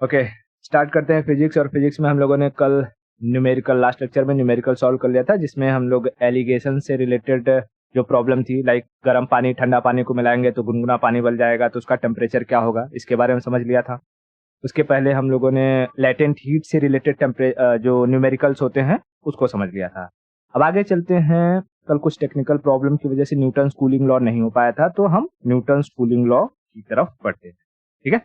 Okay, start करते हैं physics. और फिजिक्स में हम लोगों ने कल न्यूमेरिकल, लास्ट लेक्चर में न्यूमेरिकल सॉल्व कर लिया था, जिसमें हम लोग एलिगेशन से रिलेटेड जो प्रॉब्लम थी, लाइक गर्म पानी ठंडा पानी को मिलाएंगे तो गुनगुना पानी बन जाएगा, तो उसका टेम्परेचर क्या होगा, इसके बारे में समझ लिया था। उसके पहले हम लोगों ने लेटेंट हीट से रिलेटेड जो न्यूमेरिकल्स होते हैं उसको समझ लिया था। अब आगे चलते हैं। कल कुछ टेक्निकल प्रॉब्लम की वजह से न्यूटन्स कूलिंग लॉ नहीं हो पाया था, तो हम न्यूटन्स कूलिंग लॉ की तरफ बढ़ते हैं। ठीक है,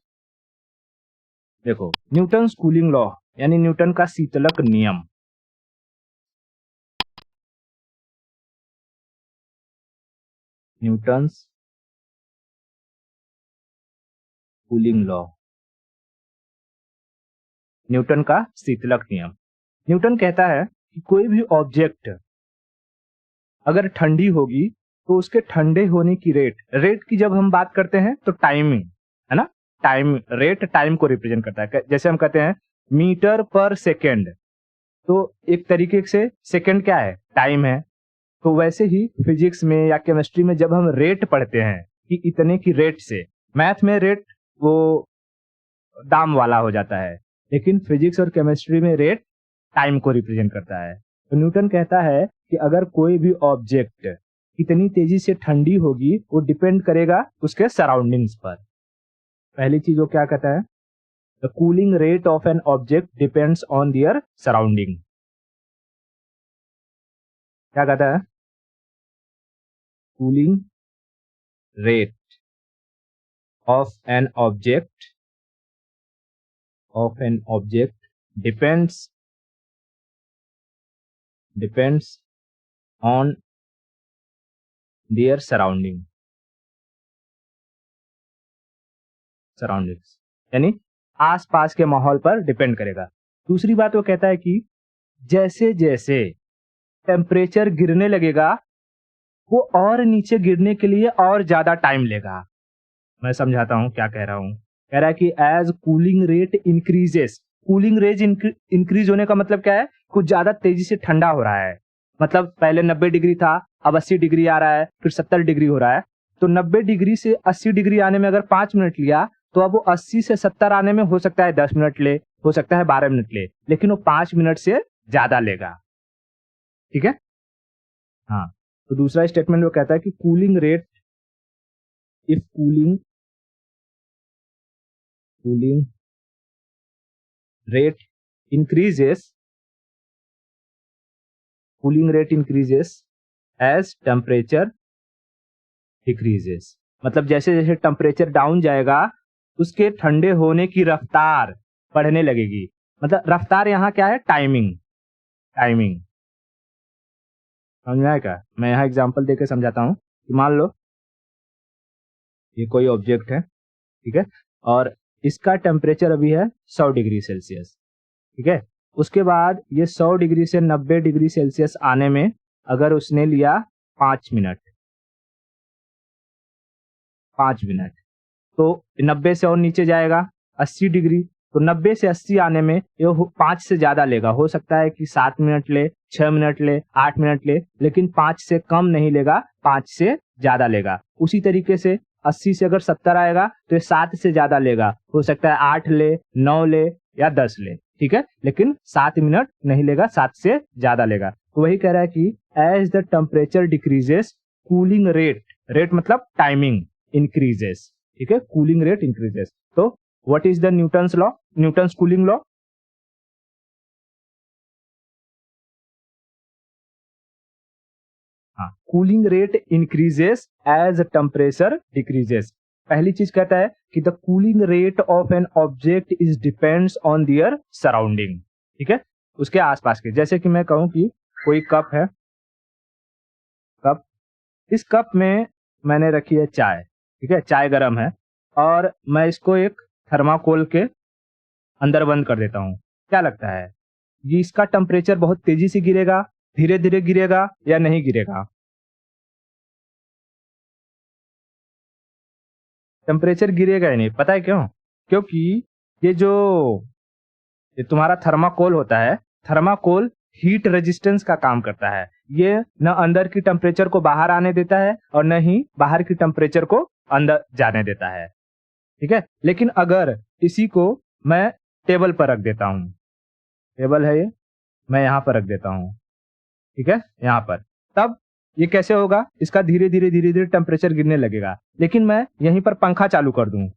देखो न्यूटन्स कूलिंग लॉ यानी न्यूटन का शीतलक नियम। न्यूटन्स कूलिंग लॉ, न्यूटन का शीतलक नियम। न्यूटन कहता है कि कोई भी ऑब्जेक्ट अगर ठंडी होगी तो उसके ठंडे होने की रेट की जब हम बात करते हैं तो टाइमिंग है ना, टाइम रेट टाइम को रिप्रेजेंट करता है। जैसे हम कहते हैं मीटर पर सेकेंड, तो एक तरीके से सेकेंड क्या है, टाइम है। तो वैसे ही फिजिक्स में या केमिस्ट्री में जब हम रेट पढ़ते हैं कि इतने की रेट से, मैथ में रेट वो दाम वाला हो जाता है, लेकिन फिजिक्स और केमिस्ट्री में रेट टाइम को रिप्रेजेंट करता है। तो न्यूटन कहता है कि अगर कोई भी ऑब्जेक्ट कितनी तेजी से ठंडी होगी वो डिपेंड करेगा उसके सराउंडिंग्स पर। पहली चीज वो क्या कहता है, the cooling rate of an object depends on their surrounding. क्या कहता है, cooling rate of an object depends on their surroundings, यानी आसपास के माहौल पर डिपेंड करेगा। दूसरी बात वो कहता है कि जैसे जैसे टेम्परेचर गिरने लगेगा वो और नीचे गिरने के लिए और ज्यादा टाइम लेगा। मैं समझाता हूं क्या कह रहा हूं। कह रहा है कि as cooling rate increases, cooling rate increase होने का मतलब क्या है, कुछ ज्यादा तेजी से ठंडा हो रहा है। मतलब पहले 90 डिग्री था, अब 80 डिग्री आ रहा है, फिर 70 डिग्री हो रहा है। तो 90 डिग्री से 80 डिग्री आने में अगर 5 मिनट लिया, तो अब वो 80 से 70 आने में हो सकता है 10 मिनट ले, हो सकता है 12 मिनट ले, लेकिन वो 5 मिनट से ज्यादा लेगा। ठीक है, हाँ। तो दूसरा स्टेटमेंट वो कहता है कि cooling rate, if cooling rate increases as temperature decreases। मतलब जैसे जैसे टेम्परेचर डाउन जाएगा उसके ठंडे होने की रफ्तार बढ़ने लगेगी। मतलब रफ्तार यहाँ क्या है, टाइमिंग समझ में आया क्या। मैं यहाँ एग्जांपल देके समझाता हूँ कि मान लो ये कोई ऑब्जेक्ट है, ठीक है, और इसका टेम्परेचर अभी है 100 डिग्री सेल्सियस। ठीक है, उसके बाद ये 100 डिग्री से 90 डिग्री सेल्सियस आने में अगर उसने लिया 5 मिनट, तो 90 से और नीचे जाएगा 80 डिग्री, तो 90 से 80 आने में ये 5 से ज्यादा लेगा। हो सकता है कि 7 मिनट ले, 6 मिनट ले, 8 मिनट ले, लेकिन 5 से कम नहीं लेगा, 5 से ज्यादा लेगा। उसी तरीके से 80 से अगर 70 आएगा तो ये 7 से ज्यादा लेगा। हो सकता है 8 ले, 9 ले या 10 ले, ठीक है, लेकिन 7 मिनट नहीं लेगा, 7 से ज्यादा लेगा। तो वही कह रहा है कि as the temperature decreases cooling rate मतलब टाइमिंग इंक्रीजेस। ठीक है, कूलिंग रेट इंक्रीजेस। तो what is the Newton's law, Newton's cooling law. हाँ, cooling rate increases as temperature decreases. पहली चीज कहता है कि the cooling rate of an object is depends on their surrounding. ठीक है, उसके आसपास के। जैसे कि मैं कहूं कि कोई कप है, इस कप में मैंने रखी है चाय, ठीक है, चाय गर्म है, और मैं इसको एक थर्माकोल के अंदर बंद कर देता हूं। क्या लगता है, ये इसका टेम्परेचर बहुत तेजी से गिरेगा, धीरे धीरे गिरेगा या नहीं गिरेगा। टेम्परेचर गिरेगा ही नहीं। पता है क्यों, क्योंकि ये जो ये तुम्हारा थर्माकोल होता है, थर्माकोल हीट रेजिस्टेंस का काम करता है। ये न अंदर की टेम्परेचर को बाहर आने देता है और न ही बाहर की टेम्परेचर को अंदर जाने देता है। ठीक है, लेकिन अगर इसी को मैं टेबल पर रख देता हूँ, टेबल है ये, मैं यहाँ पर रख देता हूँ, ठीक है, यहाँ पर। तब ये कैसे होगा, इसका धीरे धीरे टेम्परेचर गिरने लगेगा। लेकिन मैं यहीं पर पंखा चालू कर दूं,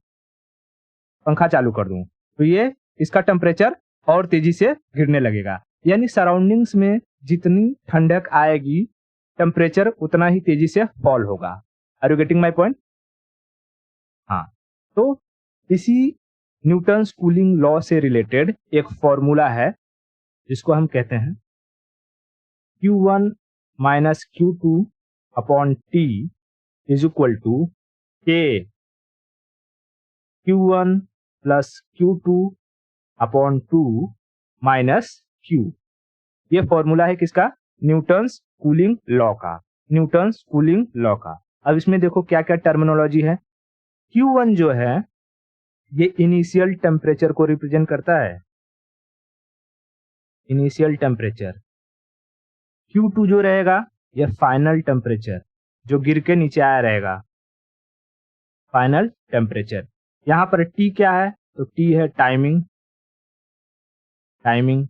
पंखा चालू कर दूं तो ये इसका टेम्परेचर और तेजी से गिरने लगेगा। यानी सराउंडिंग्स में जितनी ठंडक आएगी टेम्परेचर उतना ही तेजी से फॉल होगा। Are you getting my point? हाँ, तो इसी न्यूटन्स कूलिंग लॉ से रिलेटेड एक फॉर्मूला है जिसको हम कहते हैं Q1 minus Q2 upon T is equal to K Q1 plus Q2 upon 2 minus Q। ये फॉर्मूला है किसका? न्यूटन्स कूलिंग लॉ का, न्यूटन्स कूलिंग लॉ का। अब इसमें देखो क्या क्या टर्मिनोलॉजी है। Q1 जो है ये इनिशियल टेम्परेचर को रिप्रेजेंट करता है, इनिशियल टेम्परेचर। Q2 जो रहेगा ये फाइनल टेम्परेचर, जो गिर के नीचे आया रहेगा, फाइनल टेम्परेचर। यहां पर T क्या है? तो T है टाइमिंग, टाइमिंग।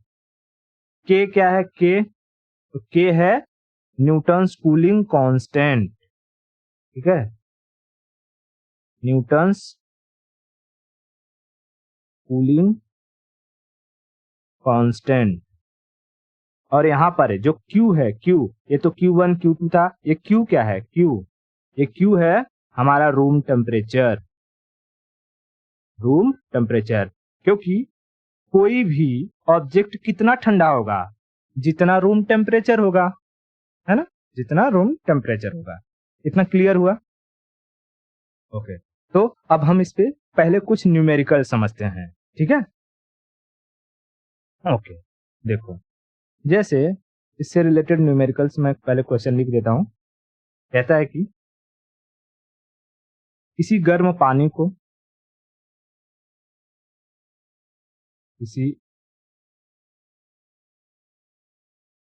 K क्या है? K, तो K है न्यूटन्स कूलिंग कांस्टेंट, ठीक है, न्यूटन्स कूलिंग कांस्टेंट। और यहां पर जो Q है, Q, ये तो Q1 Q2 था, ये Q क्या है? Q, ये Q है हमारा रूम टेम्परेचर, रूम टेम्परेचर। क्योंकि कोई भी ऑब्जेक्ट कितना ठंडा होगा? जितना रूम टेम्परेचर होगा, है ना, जितना रूम टेम्परेचर होगा। इतना क्लियर हुआ? ओके, तो अब हम इस पे पहले कुछ न्यूमेरिकल समझते हैं, ठीक है। ओके, देखो, जैसे इससे रिलेटेड न्यूमेरिकल्स मैं पहले क्वेश्चन लिख देता हूं। कहता है कि किसी गर्म पानी को, किसी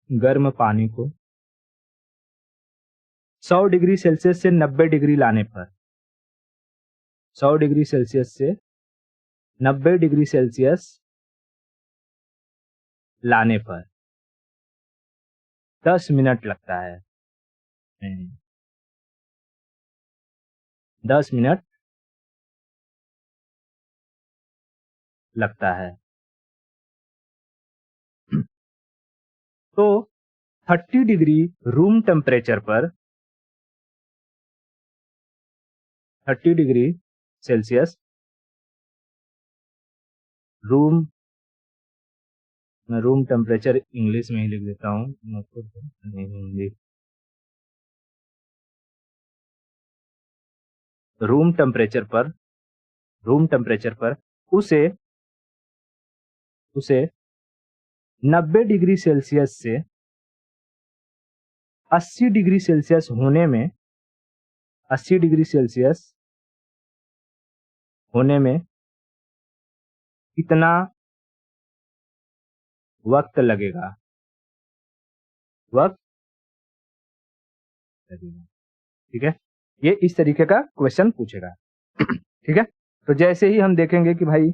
गर्म पानी को 100 डिग्री सेल्सियस से 90 डिग्री लाने पर, 100 डिग्री सेल्सियस से 90 डिग्री सेल्सियस लाने पर 10 मिनट लगता है, 10 मिनट लगता है। तो 30 डिग्री रूम टेम्परेचर पर, 30 डिग्री सेल्सियस रूम, मैं रूम टेम्परेचर इंग्लिश में ही लिख देता हूँ, नहीं हिंदी। रूम टेम्परेचर पर, रूम टेम्परेचर पर उसे 90 डिग्री सेल्सियस से 80 डिग्री सेल्सियस होने में, 80 डिग्री सेल्सियस होने में कितना वक्त लगेगा, वक्त लगेगा, ठीक है। ये इस तरीके का क्वेश्चन पूछेगा, ठीक है। तो जैसे ही हम देखेंगे कि भाई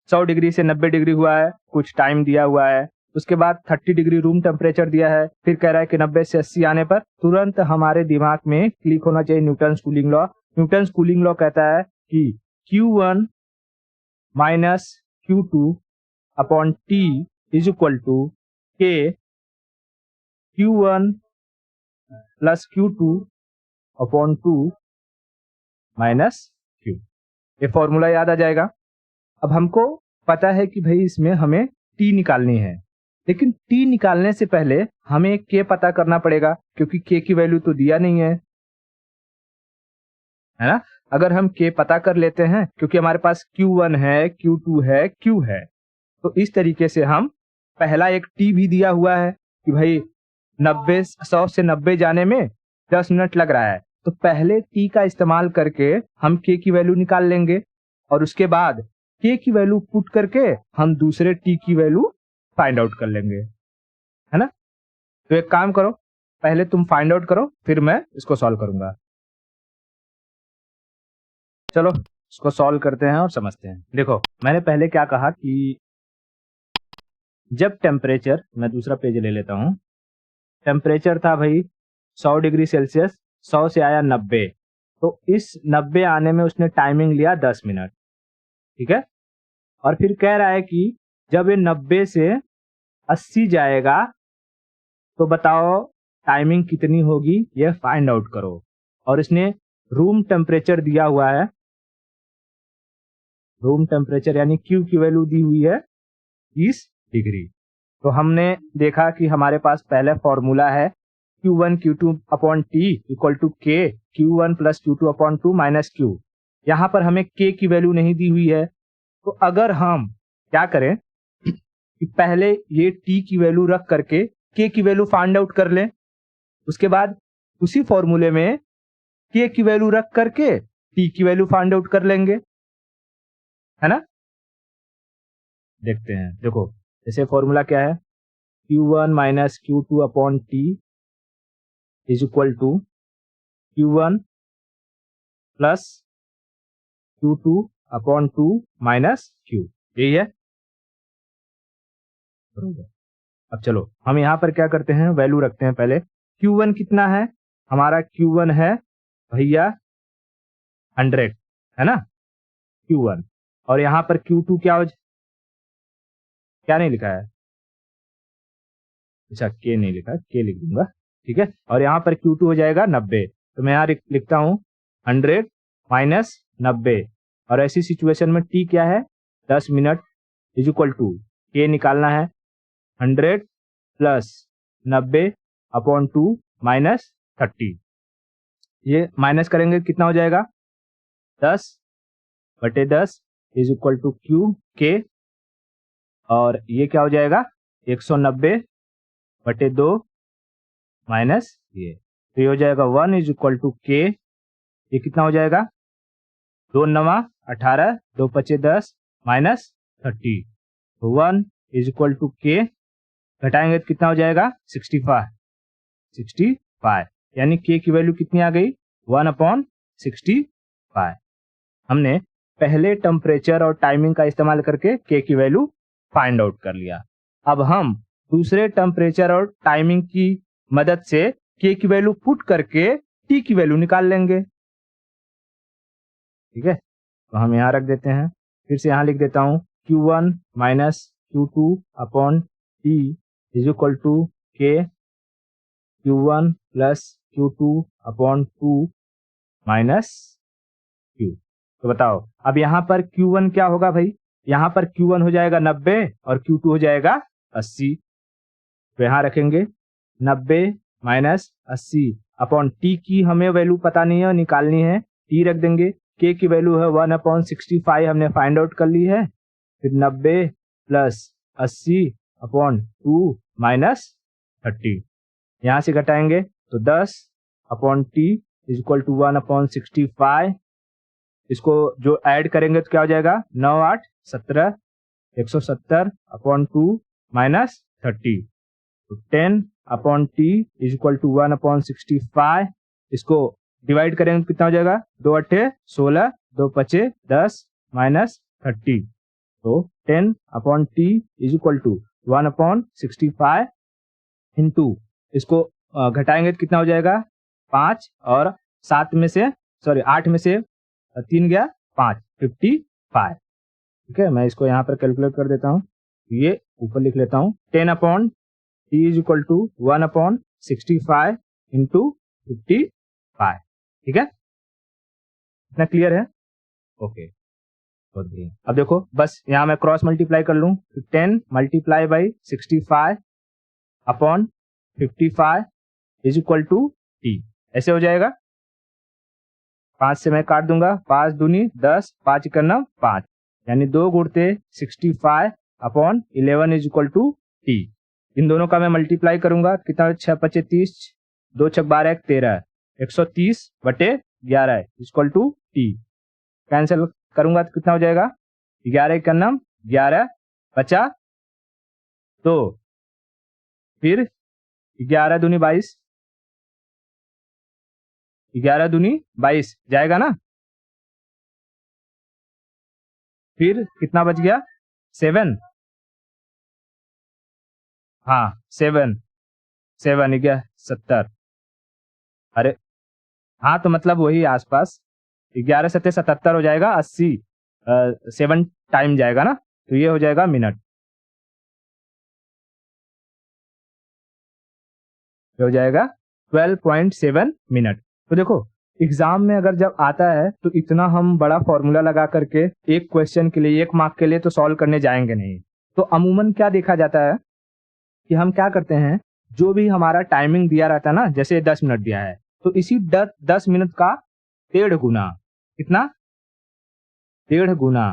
100 डिग्री से 90 डिग्री हुआ है, कुछ टाइम दिया हुआ है, उसके बाद 30 डिग्री रूम टेम्परेचर दिया है, फिर कह रहा है कि 90 से 80 आने पर तुरंत हमारे दिमाग में क्लिक होना चाहिए Newton's cooling law. Newton's cooling law कहता है कि Q1 minus Q2 upon T is equal to K Q1 plus Q2 upon 2 minus Q। ये फॉर्मूला याद आ जाएगा। अब हमको पता है कि भाई इसमें हमें T निकालनी है, लेकिन T निकालने से पहले हमें K पता करना पड़ेगा, क्योंकि K की वैल्यू तो दिया नहीं है ना। अगर हम K पता कर लेते हैं, क्योंकि हमारे पास Q1 है, Q2 है, Q है, तो इस तरीके से हम पहला एक T भी दिया हुआ है कि भाई 100 से 90 जाने में 10 मिनट लग रहा है, तो पहले T का इस्तेमाल करके हम K की वैल्यू निकाल लेंगे, और उसके बाद K की वैल्यू पुट करके हम दूसरे T की वैल्यू फाइंड आउट कर लेंगे, है ना। तो एक काम करो, पहले तुम फाइंड आउट करो, फिर मैं इसको सॉल्व करूंगा। चलो इसको सॉल्व करते हैं और समझते हैं। देखो मैंने पहले क्या कहा कि जब टेम्परेचर, मैं दूसरा पेज ले लेता हूँ, टेम्परेचर था भाई 100 डिग्री सेल्सियस, 100 से आया 90, तो इस 90 आने में उसने टाइमिंग लिया 10 मिनट, ठीक है। और फिर कह रहा है कि जब ये 90 से 80 जाएगा तो बताओ टाइमिंग कितनी होगी, ये फाइंड आउट करो। और इसने रूम टेम्परेचर दिया हुआ है, रूम टेम्परेचर यानी क्यू की वैल्यू दी हुई है 30 डिग्री। तो हमने देखा कि हमारे पास पहले फॉर्मूला है Q1 Q2 upon T equal to K Q1 plus Q2 upon 2 minus Q। यहाँ पर हमें K की वैल्यू नहीं दी हुई है, तो अगर हम क्या करें कि पहले ये T की वैल्यू रख करके K की वैल्यू फाइंड आउट कर लें, उसके बाद उसी फॉर्मूले में K की वैल्यू रख करके T की वैल्यू फाइंड आउट कर लेंगे, है ना। देखते हैं, देखो जैसे फॉर्मूला क्या है, Q1 minus Q2 upon T is equal to Q1 plus Q2 upon 2 minus Q, यही है बरोबर। अब चलो हम यहाँ पर क्या करते हैं, वैल्यू रखते हैं पहले। Q1 कितना है, हमारा Q1 है भैया 100, है ना Q1। और यहाँ पर Q2 क्या नहीं लिखा है, अच्छा K नहीं लिखा, K लिख दूंगा, ठीक है। और यहाँ पर Q2 हो जाएगा 90, तो मैं यहाँ लिखता हूँ 100 माइनस 90। और ऐसी सिचुएशन में T क्या है 10 minute is equal to K निकालना है 100 प्लस 90 अपॉन 2 माइनस 30। ये माइनस करेंगे कितना हो जाएगा 10/10 इज इक्वल टू क्यू के। और ये क्या हो जाएगा 190/2 माइनस ये, तो ये हो जाएगा 1 इज इक्वल टू के। ये कितना हो जाएगा 2 नवा 18, 2 पचे 10 माइनस 30, तो 1 इज इक्वल टू के। घटाएंगे तो कितना हो जाएगा 65 यानी के की वैल्यू कितनी आ गई 1/65। हमने पहले टेम्परेचर और टाइमिंग का इस्तेमाल करके के की वैल्यू फाइंड आउट कर लिया। अब हम दूसरे टेम्परेचर और टाइमिंग की मदद से के की वैल्यू पुट करके टी की वैल्यू निकाल लेंगे, ठीक है। तो हम यहाँ रख देते हैं, फिर से यहाँ लिख देता हूँ Q1 minus Q2 upon T is equal to K Q1 plus Q2 upon 2 minus Q। तो बताओ अब यहाँ पर Q1 क्या होगा भाई, यहाँ पर Q1 हो जाएगा 90 और Q2 हो जाएगा 80। तो यहाँ रखेंगे 90 माइनस 80 अपॉन टी की हमें वैल्यू पता नहीं है, निकालनी है, टी रख देंगे। के की वैल्यू है 1/65 हमने फाइंड आउट कर ली है। फिर 90 प्लस 80 अपॉन 2 माइनस 30, यहाँ से घटाएंगे तो 10 upon T is equal to 1/65। इसको जो ऐड करेंगे तो क्या हो जाएगा 9 8 17 170 अपॉन 2 माइनस 30, तो 10 upon T is equal to 1/65। इसको डिवाइड करेंगे कितना हो जाएगा 2 8 16 2 5 10 माइनस 30, तो 10 upon T is equal to 1/65 into इसको घटाएंगे तो कितना हो जाएगा 5 और 7 में से 8 में से 3 गया 5, 55, ठीक है। मैं इसको यहाँ पर कैलकुलेट कर देता हूँ, ये ऊपर लिख लेता हूँ 10 upon T is equal to 1/65 into 55, ठीक है। इतना क्लियर है, ओके। अब देखो बस यहाँ मैं क्रॉस मल्टीप्लाई कर लूँ, तो 10 multiply by 65 upon 55 is equal to T, ऐसे हो जाएगा। 5 से मैं काट दूंगा, 5 दूनी 10, 5 इकन्ना 5, यानी 2 गुणते 65 upon 11 is equal to T. इन दोनों का मैं मल्टीप्लाई करूंगा, कितना 6 पचे 30, 2 छक 12 1 13, 130/11 इक्वल टू टी। कैंसिल करूंगा तो कितना हो जाएगा 11 इकन्ना 11 बचा 2, फिर 11 दूनी 22, 11 दूनी 22 जाएगा ना, फिर कितना बच गया 7, हाँ 7 7 गया 70, अरे हाँ तो मतलब वही आसपास 11 7 77 हो जाएगा, 80 7 टाइम जाएगा ना, तो ये हो जाएगा मिनट, ये हो जाएगा 12.7 मिनट। तो देखो एग्जाम में अगर जब आता है तो इतना हम बड़ा फॉर्मूला लगा करके एक क्वेश्चन के लिए 1 मार्क के लिए तो सॉल्व करने जाएंगे नहीं। तो अमूमन क्या देखा जाता है कि हम क्या करते हैं, जो भी हमारा टाइमिंग दिया रहता है ना, जैसे 10 मिनट दिया है तो इसी 10 मिनट का 1.5 गुना, कितना 1.5 गुना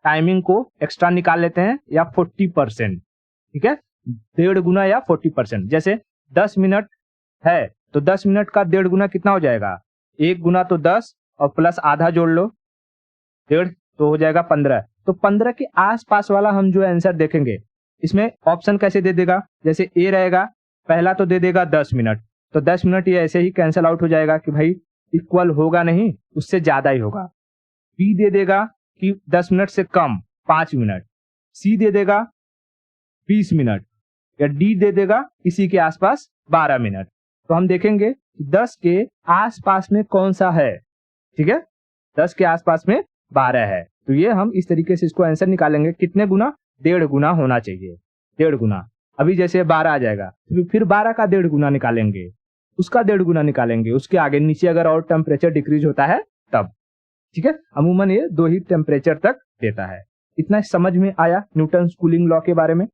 टाइमिंग को एक्स्ट्रा निकाल लेते हैं, या 40%, ठीक है 1.5 गुना या 40%। जैसे 10 मिनट है तो 10 मिनट का 1.5 गुना कितना हो जाएगा, 1 गुना तो 10 और प्लस आधा जोड़ लो 1.5 तो हो जाएगा 15। तो 15 के आसपास वाला हम जो आंसर देखेंगे, इसमें ऑप्शन कैसे दे देगा, जैसे ए रहेगा पहला तो दे देगा 10 मिनट, तो 10 मिनट ये ऐसे ही कैंसिल आउट हो जाएगा कि भाई इक्वल होगा नहीं, उससे ज्यादा ही होगा। बी दे देगा कि 10 मिनट से कम 5 मिनट, सी दे देगा 20 मिनट, या डी दे देगा इसी के आसपास 12 मिनट। तो हम देखेंगे 10 के आसपास में कौन सा है, ठीक है 10 के आसपास में 12 है, तो ये हम इस तरीके से इसको आंसर निकालेंगे, कितने गुना 1.5 गुना होना चाहिए, 1.5 गुना। अभी जैसे 12 आ जाएगा फिर 12 का 1.5 गुना निकालेंगे, उसका 1.5 गुना निकालेंगे, उसके आगे नीचे अगर और टेम्परेचर डिक्रीज होता है तब, ठीक है। अमूमन ये 2 ही टेम्परेचर तक देता है। इतना समझ में आया न्यूटन कूलिंग लॉ के बारे में,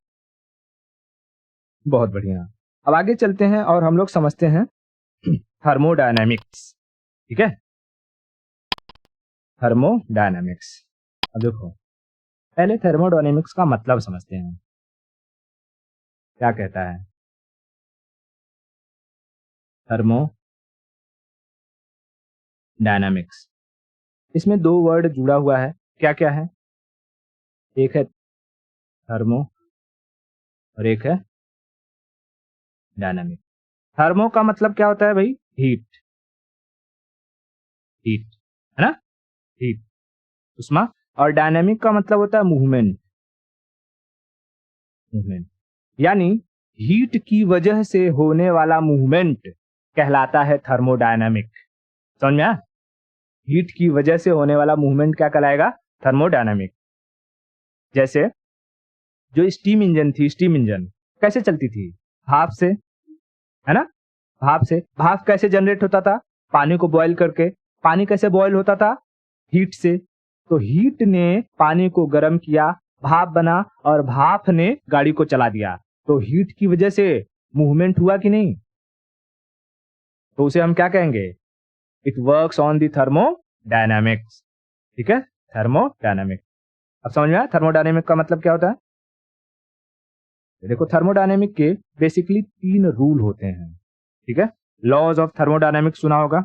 बहुत बढ़िया। अब आगे चलते हैं और हम लोग समझते हैं थर्मोडायनामिक्स, ठीक है थर्मोडायनामिक्स। अब देखो पहले थर्मोडायनामिक्स का मतलब समझते हैं, क्या कहता है थर्मोडायनामिक्स। इसमें 2 वर्ड जुड़ा हुआ है, क्या क्या है, एक है थर्मो और एक है डायनामिक। थर्मो का मतलब क्या होता है भाई, हीट, हीट है ना, हीट उष्मा। और डायनामिक का मतलब होता है मूवमेंट, मूवमेंट यानी हीट की वजह से होने वाला मूवमेंट कहलाता है थर्मोडायनामिक। समझ में आया, हीट की वजह से होने वाला मूवमेंट क्या कहलाएगा, थर्मोडायनामिक। जैसे जो स्टीम इंजन थी, स्टीम इंजन कैसे चलती थी, भाप से, है ना, भाप से। भाप कैसे जनरेट होता था, पानी को बॉईल करके। पानी कैसे बॉईल होता था, हीट से। तो हीट ने पानी को गर्म किया, भाप बना, और भाप ने गाड़ी को चला दिया। तो हीट की वजह से मूवमेंट हुआ कि नहीं, तो उसे हम क्या कहेंगे, it works on the thermodynamics, ठीक है थर्मोडायनामिक। अब समझ में आया थर्मोडायनामिक का मतलब क्या होता है। देखो थर्मोडायनामिक के बेसिकली 3 रूल होते हैं, ठीक है। लॉज ऑफ थर्मोडायनामिक्स सुना होगा,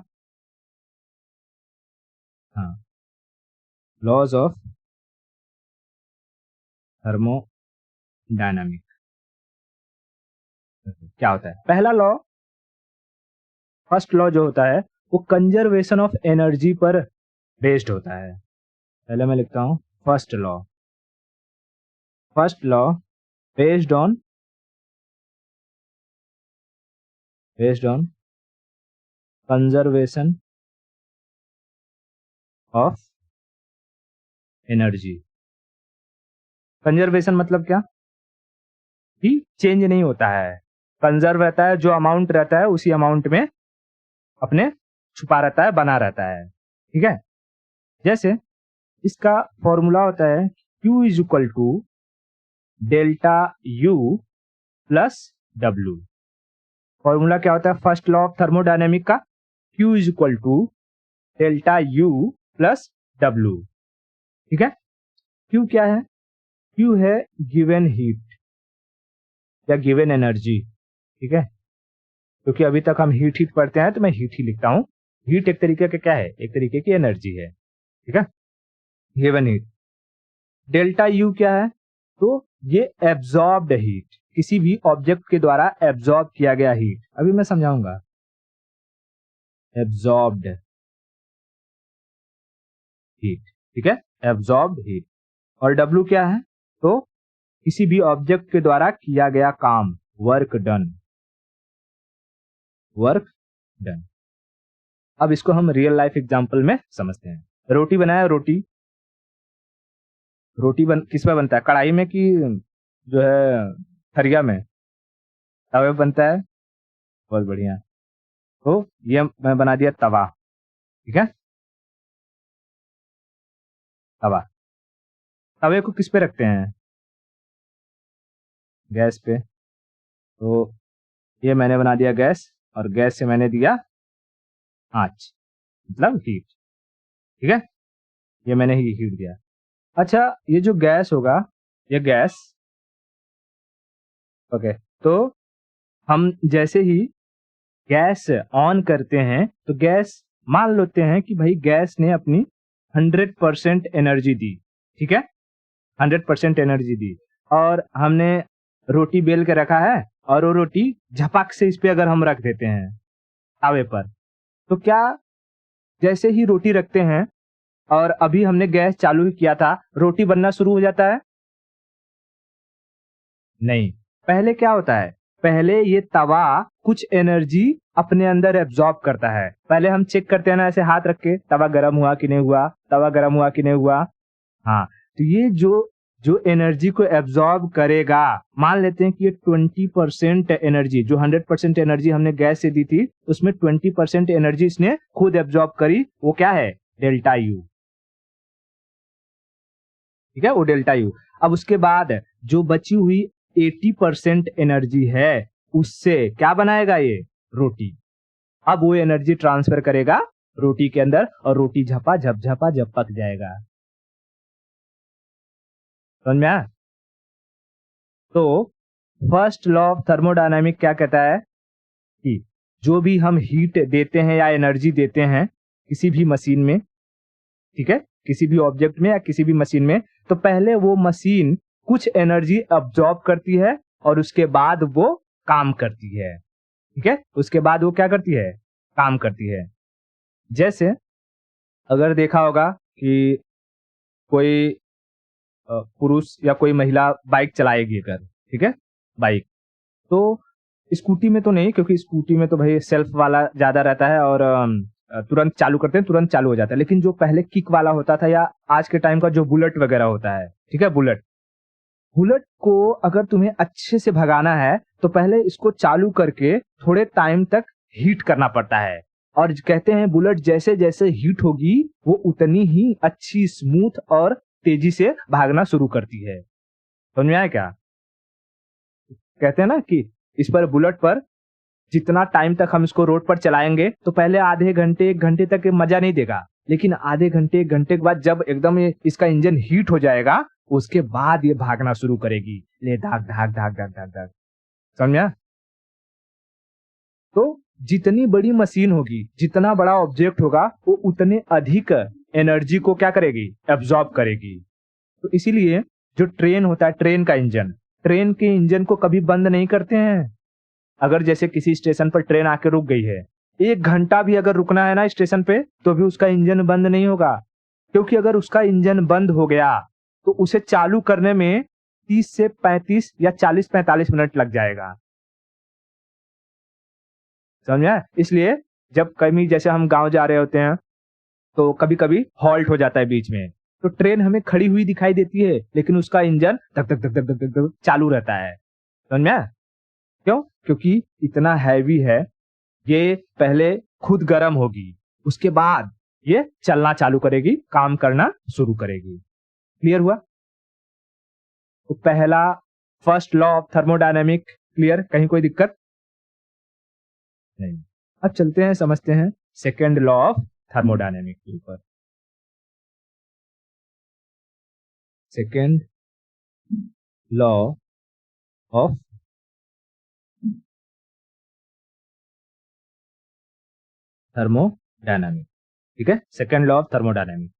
हाँ लॉज ऑफ थर्मोडायनामिक क्या होता है। पहला लॉ, फर्स्ट लॉ जो होता है वो कंजर्वेशन ऑफ एनर्जी पर बेस्ड होता है। पहले मैं लिखता हूं first law, first law based on conservation of energy. Conservation मतलब क्या, कि चेंज नहीं होता है, कंजर्व रहता है, जो अमाउंट रहता है उसी अमाउंट में अपने छुपा रहता है, बना रहता है, ठीक है। जैसे इसका फॉर्मूला होता है Q is equal to delta U plus W। Formula क्या होता है फर्स्ट लॉ ऑफ थर्मोडायनेमिक का, Q is equal to delta U plus W, ठीक है। Q क्या है, Q है गिवन हीट या गिवन एनर्जी, ठीक है। क्योंकि अभी तक हम हीट हीट पढ़ते हैं तो मैं हीट ही लिखता हूं। हीट एक तरीके का क्या है, एक तरीके की एनर्जी है, ठीक है, गिवन हीट। डेल्टा यू क्या है, तो ये एब्जॉर्ब्ड हीट, किसी भी ऑब्जेक्ट के द्वारा एब्जॉर्ब किया गया हीट। अभी मैं समझाऊंगा, एब्जॉर्ब्ड हीट, ठीक है एब्जॉर्ब्ड हीट। और W क्या है? तो किसी भी ऑब्जेक्ट के द्वारा किया गया काम, वर्क डन। Work done. अब इसको हम रियल लाइफ एग्जांपल में समझते हैं। रोटी बनाया, रोटी किस में बनता है? कढ़ाई में कि जो है थरिया में, तवे पे बनता है। बहुत बढ़िया। तो ये मैं बना दिया तवा, ठीक है। तवा, तवे को किस पे रखते हैं? गैस पे। तो ये मैंने बना दिया गैस, और गैस से मैंने दिया आंच, मतलब हीट, ठीक है। ये मैंने ही हीट दिया। अच्छा, ये जो गैस होगा, ये गैस, ओके। तो हम जैसे ही गैस ऑन करते हैं तो गैस, मान लेते हैं कि भाई गैस ने अपनी 100% एनर्जी दी, ठीक है। 100% एनर्जी दी, और हमने रोटी बेल के रखा है, और वो रोटी झपक से इस पे अगर हम रख देते हैं तावे पर, तो क्या जैसे ही रोटी रखते हैं और अभी हमने गैस चालू किया था, रोटी बनना शुरू हो जाता है? नहीं। पहले क्या होता है? पहले ये तवा कुछ एनर्जी अपने अंदर एब्जॉर्ब करता है। पहले हम चेक करते हैं ना, ऐसे हाथ रख के, तवा गर्म हुआ कि नहीं हुआ, तवा गर्म हुआ कि नहीं हुआ। हाँ, तो ये जो जो एनर्जी को एब्जॉर्ब करेगा, मान लेते हैं कि ये 20% एनर्जी, जो 100% एनर्जी हमने गैस से दी थी, उसमें 20% एनर्जी इसने खुद एब्जॉर्ब करी। वो क्या है? डेल्टा यू, ठीक है, वो डेल्टा यू। अब उसके बाद जो बची हुई 80% एनर्जी है, उससे क्या बनाएगा ये? रोटी। अब वो एनर्जी ट्रांसफर करेगा रोटी के अंदर, और रोटी झपा झप झपा झप पक जाएगा। समझ में आया? तो फर्स्ट लॉ ऑफ थर्मोडायनामिक क्या कहता है कि जो भी हम हीट देते हैं या एनर्जी देते हैं किसी भी मशीन में, ठीक है, किसी भी ऑब्जेक्ट में या किसी भी मशीन में, तो पहले वो मशीन कुछ एनर्जी अब्सॉर्ब करती है, और उसके बाद वो काम करती है, ठीक है। उसके बाद वो क्या करती है? काम करती है। जैसे अगर देखा होगा कि कोई पुरुष या कोई महिला बाइक चलाएगी अगर, ठीक है, बाइक, तो स्कूटी में तो नहीं, क्योंकि स्कूटी में तो भाई सेल्फ वाला ज्यादा रहता है, और तुरंत चालू करते हैं, तुरंत चालू हो जाता है। लेकिन जो पहले किक वाला होता था, या आज के टाइम का जो बुलेट वगैरह होता है, ठीक है, बुलेट, बुलेट को अगर तुम्हें अच्छे से भगाना है तो पहले इसको चालू करके थोड़े टाइम तक हीट करना पड़ता है। और कहते हैं बुलेट जैसे जैसे हीट होगी, वो उतनी ही अच्छी, स्मूथ और तेजी से भागना शुरू करती है। समझ में आया क्या? कहते हैं ना कि इस पर, बुलेट पर जितना टाइम तक हम इसको रोड पर चलाएंगे, तो पहले आधे घंटे 1 घंटे तक ये मजा नहीं देगा, लेकिन आधे घंटे 1 घंटे के बाद जब एकदम इसका इंजन हीट हो जाएगा, उसके बाद ये भागना शुरू करेगी, ले धाक धाक धाक धाक धाक धाक। समझा? तो जितनी बड़ी मशीन होगी, जितना बड़ा ऑब्जेक्ट होगा, वो उतने अधिक एनर्जी को क्या करेगी? एब्जॉर्ब करेगी। तो इसीलिए जो ट्रेन होता है, ट्रेन का इंजन, ट्रेन के इंजन को कभी बंद नहीं करते हैं। अगर जैसे किसी स्टेशन पर ट्रेन आके रुक गई है, 1 घंटा भी अगर रुकना है ना स्टेशन पे, तो भी उसका इंजन बंद नहीं होगा, क्योंकि अगर उसका इंजन बंद हो गया तो उसे चालू करने में 30 से 35 या 40-45 मिनट लग जाएगा। समझा? इसलिए जब कभी जैसे हम गांव जा रहे होते हैं, तो कभी कभी हॉल्ट हो जाता है बीच में, तो ट्रेन हमें खड़ी हुई दिखाई देती है, लेकिन उसका इंजन धक धक धक धक धक धक धक चालू रहता है। समझ में आया? क्यों? क्योंकि इतना हैवी है, ये पहले खुद गर्म होगी, उसके बाद ये चलना चालू करेगी, काम करना शुरू करेगी। क्लियर हुआ? तो पहला, first law of thermodynamic clear, कहीं कोई दिक्कत नहीं। अब चलते हैं, समझते हैं सेकेंड लॉ ऑफ थर्मोडायनेमिक के ऊपर। सेकेंड लॉ ऑफ थर्मोडायनेमिक, ठीक है, सेकेंड लॉ ऑफ थर्मोडायनेमिक।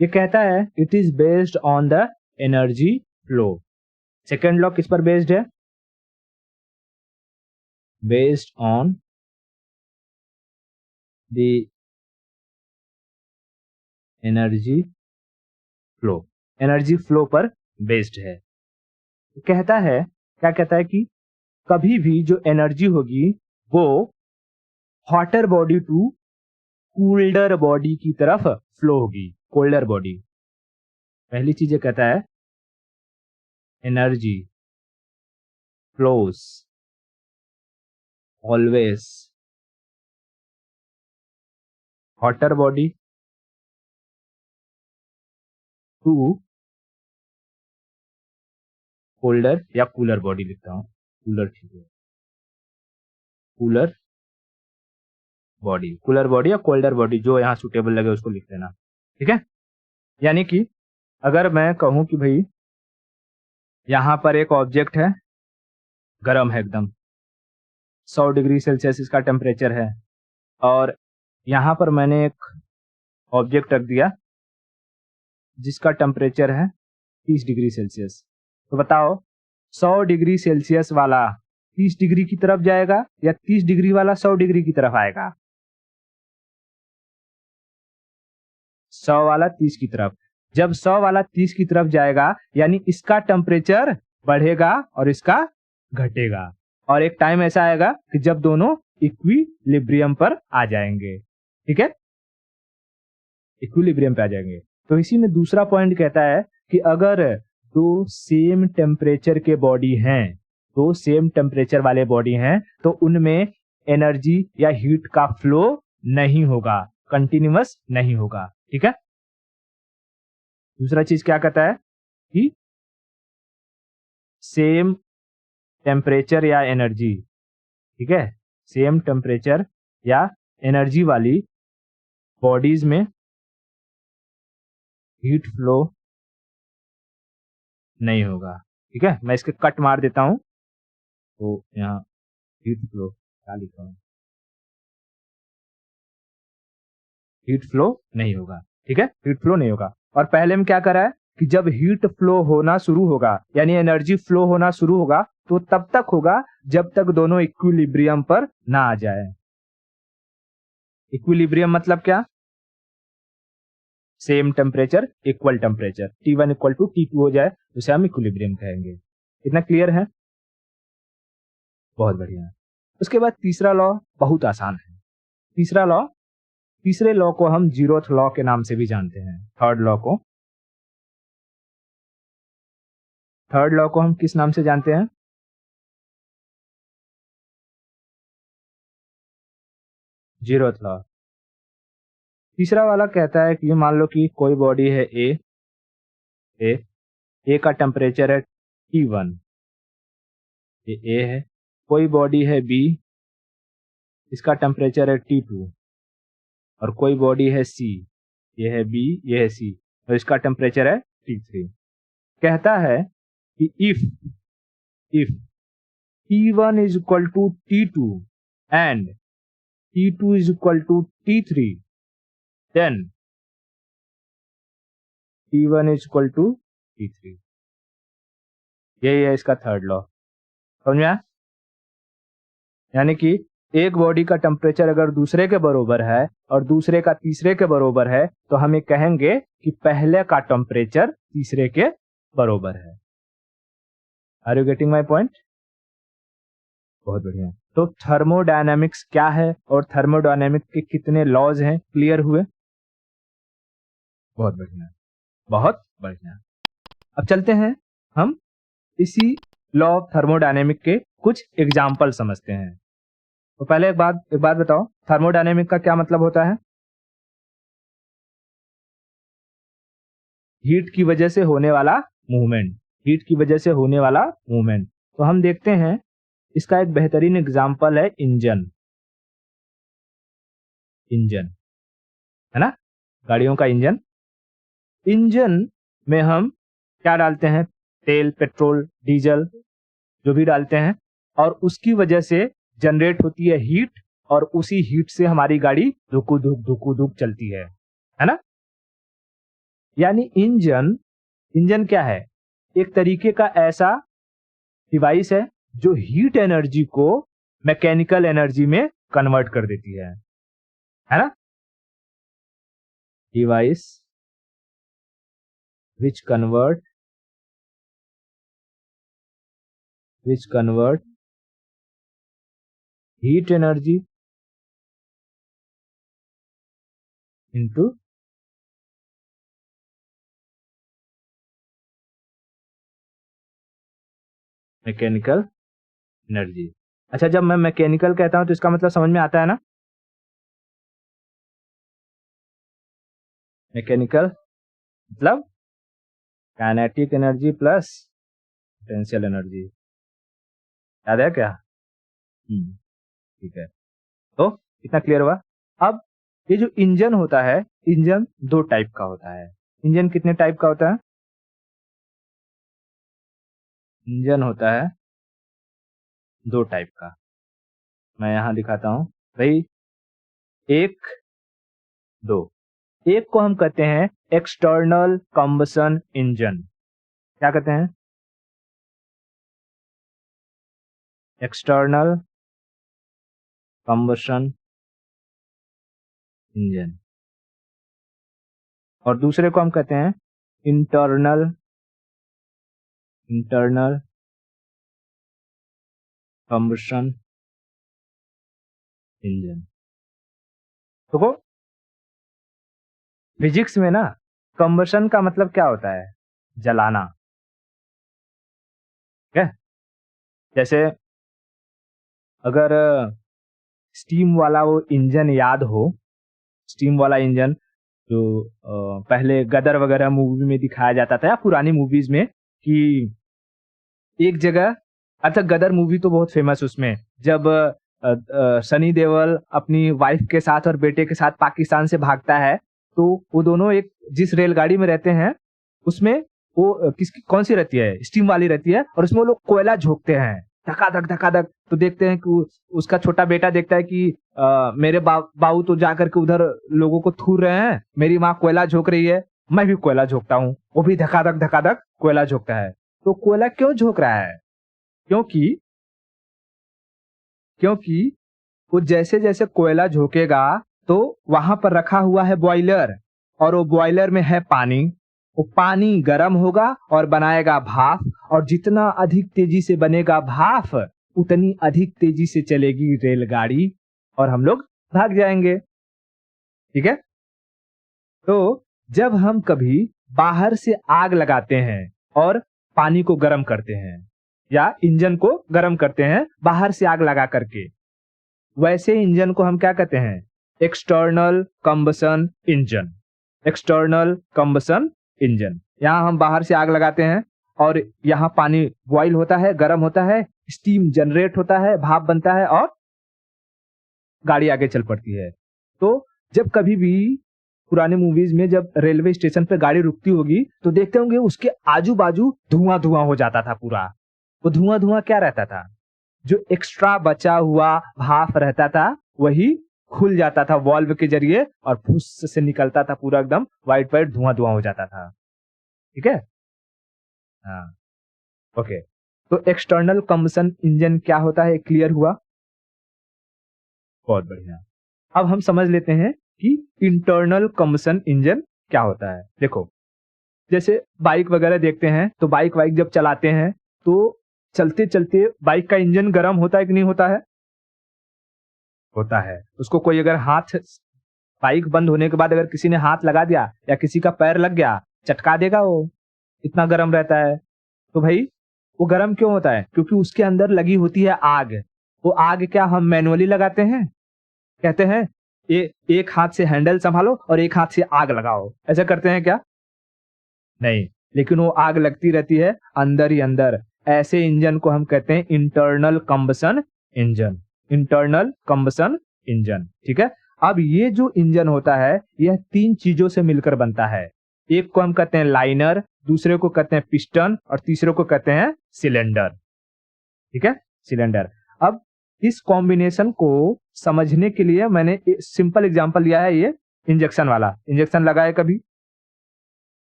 ये कहता है it is based on the energy flow. Second law किस पर बेस्ड है? Based on the energy flow, energy flow पर बेस्ड है। कहता है, क्या कहता है कि कभी भी जो एनर्जी होगी वो हॉटर बॉडी टू कूल्डर बॉडी की तरफ फ्लो होगी। कोल्डर बॉडी, पहली चीज ये कहता है energy flows always hotter body to colder, या कूलर बॉडी लिखता हूं, कूलर ठीक है, कूलर बॉडी या कोल्डर बॉडी, जो यहां सुटेबल लगे उसको लिख देना, ठीक है। यानी कि अगर मैं कहूं कि भाई यहां पर एक ऑब्जेक्ट है, गर्म है एकदम, 100 डिग्री सेल्सियस इसका टेम्परेचर है, और यहां पर मैंने एक ऑब्जेक्ट रख दिया जिसका टेम्परेचर है 30 डिग्री सेल्सियस। तो बताओ 100 डिग्री सेल्सियस वाला 30 डिग्री की तरफ जाएगा या 30 डिग्री वाला 100 डिग्री की तरफ आएगा? 100 वाला 30 की तरफ। जब 100 वाला 30 की तरफ जाएगा यानी इसका टेम्परेचर बढ़ेगा और इसका घटेगा, और एक टाइम ऐसा आएगा कि जब दोनों इक्विलिब्रियम पर आ जाएंगे, ठीक है, इक्विलिब्रियम पे आ जाएंगे। तो इसी में दूसरा पॉइंट कहता है कि अगर दो सेम टेम्परेचर के बॉडी हैं, दो सेम टेम्परेचर वाले बॉडी हैं, तो उनमें एनर्जी या हीट का फ्लो नहीं होगा, कंटिन्यूअस नहीं होगा, ठीक है। दूसरा चीज क्या कहता है कि सेम टेम्परेचर या एनर्जी, ठीक है, सेम टेम्परेचर या एनर्जी वाली बॉडीज में हीट फ्लो नहीं होगा, ठीक है। मैं इसके कट मार देता हूं, तो यहाँ हीट फ्लो क्या लिखा हूं, हीट फ्लो नहीं होगा, ठीक है, हीट फ्लो नहीं होगा। और पहले में क्या करा है कि जब हीट फ्लो होना शुरू होगा यानी एनर्जी फ्लो होना शुरू होगा तो तब तक होगा जब तक दोनों इक्विलिब्रियम पर ना आ जाए। इक्विलिब्रियम मतलब क्या? Same temperature equal temperature, T1 equal to T2 हो जाए तो उसे हम इक्विलिब्रियम कहेंगे। इतना क्लियर है? बहुत बढ़िया। उसके बाद तीसरा लॉ बहुत आसान है। तीसरे लॉ को हम जीरोथ लॉ के नाम से भी जानते हैं। थर्ड लॉ को हम किस नाम से जानते हैं? Zeroth law. तीसरा वाला कहता है कि मान लो कि कोई बॉडी है ए का टेम्परेचर है T1, ये ए है। कोई बॉडी है बी, इसका टेम्परेचर है T2, और कोई बॉडी है सी, ये है बी, ये है सी, और इसका टेम्परेचर है T3। कहता है कि if T1 is equal to T2 and T2 is equal to T3, then T1 is equal to T3। यही है इसका थर्ड लॉ, समझ में आया? यानी कि एक बॉडी का टेम्परेचर अगर दूसरे के बराबर है और दूसरे का तीसरे के बराबर है तो हम ये कहेंगे कि पहले का टेम्परेचर तीसरे के बराबर है। Are you getting my point? बहुत बढ़िया। तो थर्मोडायनेमिक्स क्या है और थर्मोडायनेमिक्स के कितने लॉज हैं, क्लियर हुए? बहुत बढ़िया, बहुत बढ़िया। अब चलते हैं हम इसी लॉ ऑफ थर्मोडायनेमिक के कुछ एग्जाम्पल समझते हैं। तो पहले एक बात बताओ, थर्मोडायनेमिक का क्या मतलब होता है? हीट की वजह से होने वाला मूवमेंट, हीट की वजह से होने वाला मूवमेंट। तो हम देखते हैं, इसका एक बेहतरीन एग्जाम्पल है इंजन है ना, गाड़ियों का इंजन में हम क्या डालते हैं? तेल, पेट्रोल, डीजल जो भी डालते हैं, और उसकी वजह से जनरेट होती है हीट, और उसी हीट से हमारी गाड़ी धुकु धुक चलती है ना। यानी इंजन क्या है? एक तरीके का ऐसा डिवाइस है जो हीट एनर्जी को मैकेनिकल एनर्जी में कन्वर्ट कर देती है ना। Device which convert heat energy into mechanical energy. अच्छा, जब मैं मैकेनिकल कहता हूं तो इसका मतलब समझ में आता है ना? मैकेनिकल मतलब kinetic energy plus potential energy. याद है क्या? ठीक है, तो इतना क्लियर हुआ। अब ये जो इंजन होता है, इंजन दो टाइप का होता है। इंजन कितने टाइप का होता है? इंजन होता है दो टाइप का। मैं यहां दिखाता हूं भाई, एक, दो। एक को हम कहते हैं एक्सटर्नल कंबसन इंजन। क्या कहते हैं? External combustion engine. और दूसरे को हम कहते हैं इंटरनल कंबसन इंजन। देखो, फिजिक्स में ना कंबसन का मतलब क्या होता है? जलाना। ठीक है? जैसे अगर स्टीम वाला वो इंजन याद हो, स्टीम वाला इंजन जो पहले गदर वगैरह मूवी में दिखाया जाता था या पुरानी मूवीज में, कि एक जगह, अच्छा गदर मूवी तो बहुत फेमस, उसमें जब सनी देओल अपनी वाइफ के साथ और बेटे के साथ पाकिस्तान से भागता है, तो वो दोनों एक जिस रेलगाड़ी में रहते हैं उसमें वो किसकी कौन सी रहती है? स्टीम वाली रहती है, और उसमें वो लोग कोयला झोंकते हैं धकाधक धकाधक। तो देखते हैं कि उसका छोटा बेटा देखता है कि मेरे बाबू तो जाकर के उधर लोगों को थूर रहे हैं, मेरी माँ कोयला झोंक रही है, मैं भी कोयला झोंकता हूँ। वो भी धकाधक धकाधक कोयला झोंकता है। तो कोयला क्यों झोंक रहा है? क्योंकि क्योंकि वो जैसे जैसे कोयला झोंकेगा तो वहां पर रखा हुआ है बॉयलर, और वो बॉयलर में है पानी। वो पानी गर्म होगा और बनाएगा भाप, और जितना अधिक तेजी से बनेगा भाप, उतनी अधिक तेजी से चलेगी रेलगाड़ी और हम लोग भाग जाएंगे। ठीक है? तो जब हम कभी बाहर से आग लगाते हैं और पानी को गर्म करते हैं, या इंजन को गर्म करते हैं बाहर से आग लगा करके, वैसे इंजन को हम क्या कहते हैं? External combustion engine. External combustion engine. यहां हम बाहर से आग लगाते हैं और यहाँ पानी बॉईल होता है, गर्म होता है, स्टीम जनरेट होता है, भाप बनता है और गाड़ी आगे चल पड़ती है। तो जब कभी भी पुराने मूवीज में जब रेलवे स्टेशन पे गाड़ी रुकती होगी तो देखते होंगे उसके आजू बाजू धुआं धुआं हो जाता था पूरा। वो धुआं धुआं क्या रहता था? जो एक्स्ट्रा बचा हुआ भाप रहता था वही खुल जाता था वॉल्व के जरिए, और फुस से निकलता था पूरा एकदम व्हाइट व्हाइट धुआं धुआं हो जाता था। ठीक है? हाँ, ओके। तो एक्सटर्नल कंबसन इंजन क्या होता है, क्लियर हुआ? बहुत बढ़िया। अब हम समझ लेते हैं कि इंटरनल कंबसन इंजन क्या होता है। देखो, जैसे बाइक वगैरह देखते हैं तो बाइक वाइक जब चलाते हैं तो चलते चलते बाइक का इंजन गर्म होता है कि नहीं होता है? होता है। उसको कोई अगर हाथ, बाइक बंद होने के बाद अगर किसी ने हाथ लगा दिया या किसी का पैर लग गया, चटका देगा वो, इतना गर्म रहता है। तो भाई वो गर्म क्यों होता है? क्योंकि उसके अंदर लगी होती है आग। वो आग क्या हम मैनुअली लगाते हैं? कहते हैं एक हाथ से हैंडल संभालो और एक हाथ से आग लगाओ, ऐसा करते हैं क्या? नहीं, लेकिन वो आग लगती रहती है अंदर ही अंदर। ऐसे इंजन को हम कहते हैं internal combustion engine. Internal combustion engine. ठीक है? अब ये जो इंजन होता है यह तीन चीजों से मिलकर बनता है। एक को हम कहते हैं लाइनर, दूसरे को कहते हैं पिस्टन, और तीसरे को कहते हैं सिलेंडर। ठीक है? सिलेंडर। अब इस कॉम्बिनेशन को समझने के लिए मैंने सिंपल एग्जांपल लिया है, ये इंजेक्शन वाला। इंजेक्शन लगाए कभी?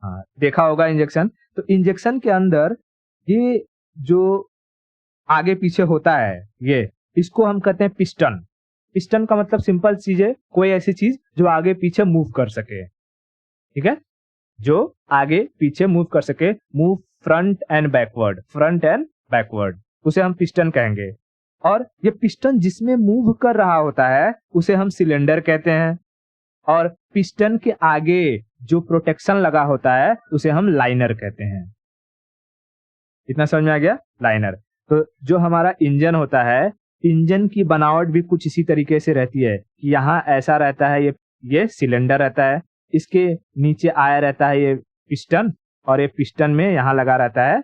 हाँ, देखा होगा इंजेक्शन। तो इंजेक्शन के अंदर ये जो आगे पीछे होता है, ये इसको हम कहते हैं पिस्टन। पिस्टन का मतलब सिंपल चीज है, कोई ऐसी चीज जो आगे पीछे मूव कर सके। ठीक है? जो आगे पीछे मूव कर सके, मूव फ्रंट एंड बैकवर्ड, उसे हम पिस्टन कहेंगे। और ये पिस्टन जिसमें मूव कर रहा होता है उसे हम सिलेंडर कहते हैं, और पिस्टन के आगे जो प्रोटेक्शन लगा होता है उसे हम लाइनर कहते हैं। इतना समझ में आ गया? लाइनर। तो जो हमारा इंजन होता है, इंजन की बनावट भी कुछ इसी तरीके से रहती है कि यहाँ ऐसा रहता है, ये सिलेंडर रहता है, इसके नीचे आया रहता है ये पिस्टन, और ये पिस्टन में यहाँ लगा रहता है,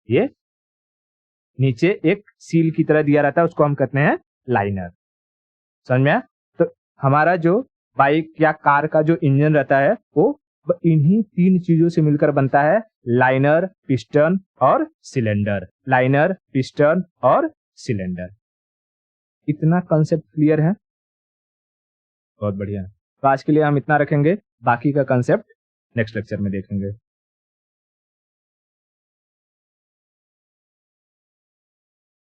ये नीचे एक सील की तरह दिया रहता है, उसको हम कहते हैं लाइनर। समझ में आया? तो हमारा जो बाइक या कार का जो इंजन रहता है वो इन्हीं तीन चीजों से मिलकर बनता है, लाइनर, पिस्टन और सिलेंडर। लाइनर, पिस्टन और सिलेंडर। इतना कंसेप्ट क्लियर है? बहुत बढ़िया। तो आज के लिए हम इतना रखेंगे, बाकी का कंसेप्ट नेक्स्ट लेक्चर में देखेंगे।